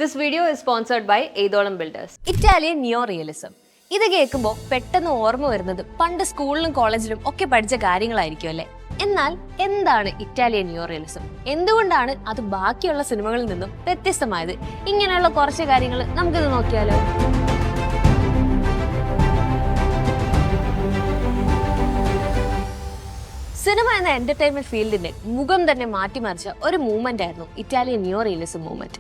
This video is sponsored by Edolam Builders. Italian neo realism. ഇത് കേൾക്കുമ്പോൾ പെട്ടെന്ന് ഓർമ്മ വരുന്നത് പണ്ട് സ്കൂളിലും കോളേജിലും ഒക്കെ പഠിച്ച കാര്യങ്ങളായിരിക്കും അല്ലേ? എന്നാൽ എന്താണ് ഇറ്റാലിയൻ നിയോ റിയലിസം? എന്തുകൊണ്ടാണ് അത് ബാക്കിയുള്ള സിനിമകളിൽ നിന്നും വ്യത്യസ്തമായത്? ഇങ്ങനെയുള്ള കുറച്ച് കാര്യങ്ങൾ നമുക്കിത് നോക്കിയാലോ? സിനിമ എന്ന എന്റർടൈൻമെന്റ് ഫീൽഡിന്റെ മുഖം തന്നെ മാറ്റിമറിച്ച ഒരു മൂവ്മെന്റ് ആയിരുന്നു ഇറ്റാലിയൻ നിയോ റിയലിസം മൂവ്മെന്റ്.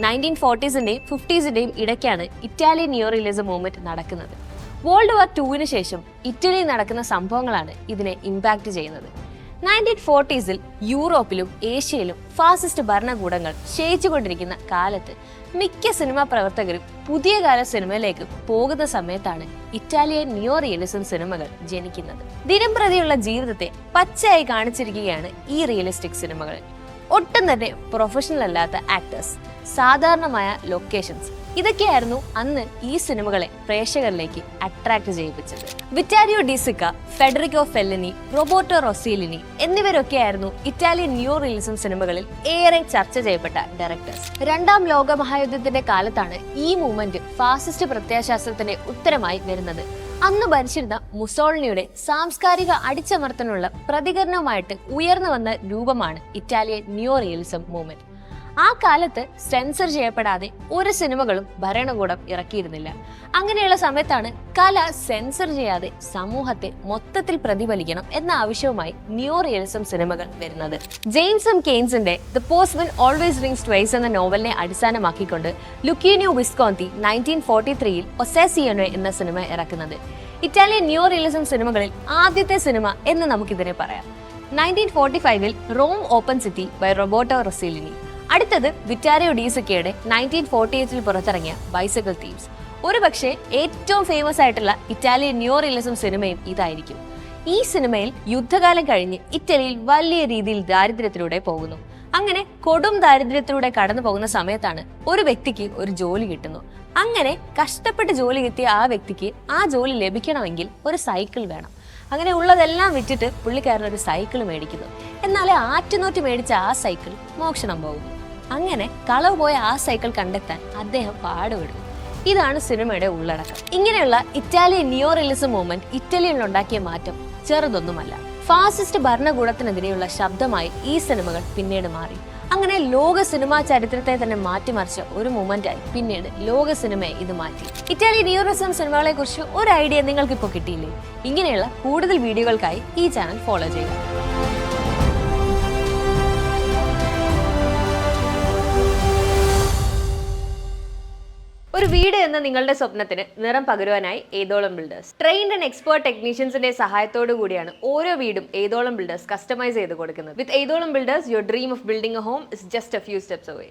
1940s-ന്റെയും 50s-ന്റെയും ഇടയ്ക്കാണ് ഇറ്റാലിയൻ നിയോ റിയലിസം മൂവ്മെന്റ് നടക്കുന്നത്. വേൾഡ് വാർ II ശേഷം ഇറ്റലിയിൽ നടക്കുന്ന സംഭവങ്ങളാണ് ഇതിനെ ഇമ്പാക്ട് ചെയ്യുന്നത്. 1940s-ൽ യൂറോപ്പിലും ഏഷ്യയിലും ഫാസിസ്റ്റ് ഭരണകൂടങ്ങൾ ക്ഷയിച്ചുകൊണ്ടിരിക്കുന്ന കാലത്ത് മിക്ക സിനിമാ പ്രവർത്തകരും പുതിയ കാല സിനിമയിലേക്ക് പോകുന്ന സമയത്താണ് ഇറ്റാലിയൻ നിയോ റിയലിസം സിനിമകൾ ജനിക്കുന്നത്. ദിനം പ്രതിയുള്ള ജീവിതത്തെ പച്ചയായി കാണിച്ചിരിക്കുകയാണ് ഈ റിയലിസ്റ്റിക് സിനിമകളിൽ. ഒട്ടും തന്നെ പ്രൊഫഷണൽ അല്ലാത്ത ആക്ടേഴ്സ്, സാധാരണമായ ലൊക്കേഷൻസ്, ഇതൊക്കെയായിരുന്നു അന്ന് ഈ സിനിമകളെ പ്രേക്ഷകരിലേക്ക് അട്രാക്ട് ചെയ്യിപ്പിച്ചത്. Vittorio De Sica, Federico Fellini, Roberto Rossellini എന്നിവരൊക്കെയായിരുന്നു ഇറ്റാലിയൻ നിയോ റിയലിസം സിനിമകളിൽ ഏറെ ചർച്ച ചെയ്യപ്പെട്ട ഡയറക്ടേഴ്സ്. രണ്ടാം ലോക മഹായുദ്ധത്തിന്റെ കാലത്താണ് ഈ മൂവ്മെന്റ് ഫാസിസ്റ്റ് പ്രത്യയശാസ്ത്രത്തിന്റെ ഉത്തരമായി വരുന്നത്. അന്ന് ഭരിച്ചിരുന്ന മുസോളിനിയുടെ സാംസ്കാരിക അടിച്ചമർത്തനുള്ള പ്രതികരണവുമായിട്ട് ഉയർന്നു വന്ന രൂപമാണ് ഇറ്റാലിയൻ നിയോ റിയലിസം മൂവ്മെന്റ്. ആ കാലത്ത് സെൻസർ ചെയ്യപ്പെടാതെ ഒരു സിനിമകളും ഭരണകൂടം ഇറക്കിയിരുന്നില്ല. അങ്ങനെയുള്ള സമയത്താണ് കല സെൻസർ ചെയ്യാതെ സമൂഹത്തെ മൊത്തത്തിൽ പ്രതിഫലിക്കണം എന്ന ആവശ്യവുമായി നിയോ റിയലിസം സിനിമകൾ വരുന്നത്. ജെയിംസ് എം കെയ്ൻസിന്റെ the postman always rings twice എന്ന നോവലിനെ അടിസ്ഥാനമാക്കിക്കൊണ്ട് ലുക്കീനിയോ വിസ്കോന്തി 1943-ൽ ഒസേസിയോനെ എന്ന സിനിമ ഇറക്കുന്നത്. ഇറ്റാലിയൻ നിയോ റിയലിസം സിനിമകളിൽ ആദ്യത്തെ സിനിമ എന്ന് നമുക്കിതിനെ പറയാം. 1945-ൽ Rome open city by Roberto Rossellini. അടുത്തത് വിറ്റാരിയോ ഡി സിക്കയുടെ 1948-ൽ പുറത്തിറങ്ങിയ ബൈസിക്കിൾ തീവ്സ്. ഒരുപക്ഷെ ഏറ്റവും ഫേമസ് ആയിട്ടുള്ള ഇറ്റാലിയൻ നിയോ റിയലിസം സിനിമയും ഇതായിരിക്കും. ഈ സിനിമയിൽ യുദ്ധകാലം കഴിഞ്ഞ് ഇറ്റലിയിൽ വലിയ രീതിയിൽ ദാരിദ്ര്യത്തിലൂടെ പോകുന്നു. അങ്ങനെ കൊടും ദാരിദ്ര്യത്തിലൂടെ കടന്നു പോകുന്ന സമയത്താണ് ഒരു വ്യക്തിക്ക് ഒരു ജോലി കിട്ടുന്നു. അങ്ങനെ കഷ്ടപ്പെട്ട് ജോലി കിട്ടിയ ആ വ്യക്തിക്ക് ആ ജോലി ലഭിക്കണമെങ്കിൽ ഒരു സൈക്കിൾ വേണം. അങ്ങനെ ഉള്ളതെല്ലാം വിറ്റിട്ട് പുള്ളിക്കാരൻ ഒരു സൈക്കിൾ മേടിക്കുന്നു. എന്നാൽ ആറ്റുനോറ്റ് മേടിച്ച ആ സൈക്കിൾ മോഷണം പോകുന്നു. അങ്ങനെ കളവ് പോയ ആ സൈക്കിൾ കണ്ടെത്താൻ അദ്ദേഹം പാടുപെടുന്നു. ഇതാണ് സിനിമയുടെ ഉള്ളടക്കം. ഇങ്ങനെയുള്ള ഇറ്റാലിയൻ നിയോ റിയലിസം മൂവ്മെന്റ് ഇറ്റലിയിൽ ഉണ്ടാക്കിയ മാറ്റം ചെറുതൊന്നുമല്ല. ഫാസിസ്റ്റ് ഭരണകൂടത്തിനെതിരെയുള്ള ശബ്ദമായി ഈ സിനിമകൾ പിന്നീട് മാറി. അങ്ങനെ ലോക സിനിമാ ചരിത്രത്തെ തന്നെ മാറ്റിമറിച്ച ഒരു മൂവ്മെന്റായി പിന്നീട് ലോക സിനിമയെ ഇത് മാറ്റി. ഇറ്റാലിയൻ നിയോ റിയലിസം സിനിമകളെ കുറിച്ച് ഒരു ഐഡിയ നിങ്ങൾക്കിപ്പോൾ കിട്ടിയില്ലേ? ഇങ്ങനെയുള്ള കൂടുതൽ വീഡിയോകൾക്കായി ഈ ചാനൽ ഫോളോ ചെയ്യുക. ഒരു വീട് എന്ന നിങ്ങളുടെ സ്വപ്നത്തിന് നിറം പകരുവാനായി Etholam builders. Trained and expert ടെക്നീഷ്യൻസിന്റെ സഹായത്തോടു കൂടിയാണ് ഓരോ വീടും ഏതോളം ബിൽഡേഴ്സ് കസ്റ്റമൈസ് ചെയ്ത് കൊടുക്കുന്നത്. With Etholam builders, your dream of building a home is just a few steps away.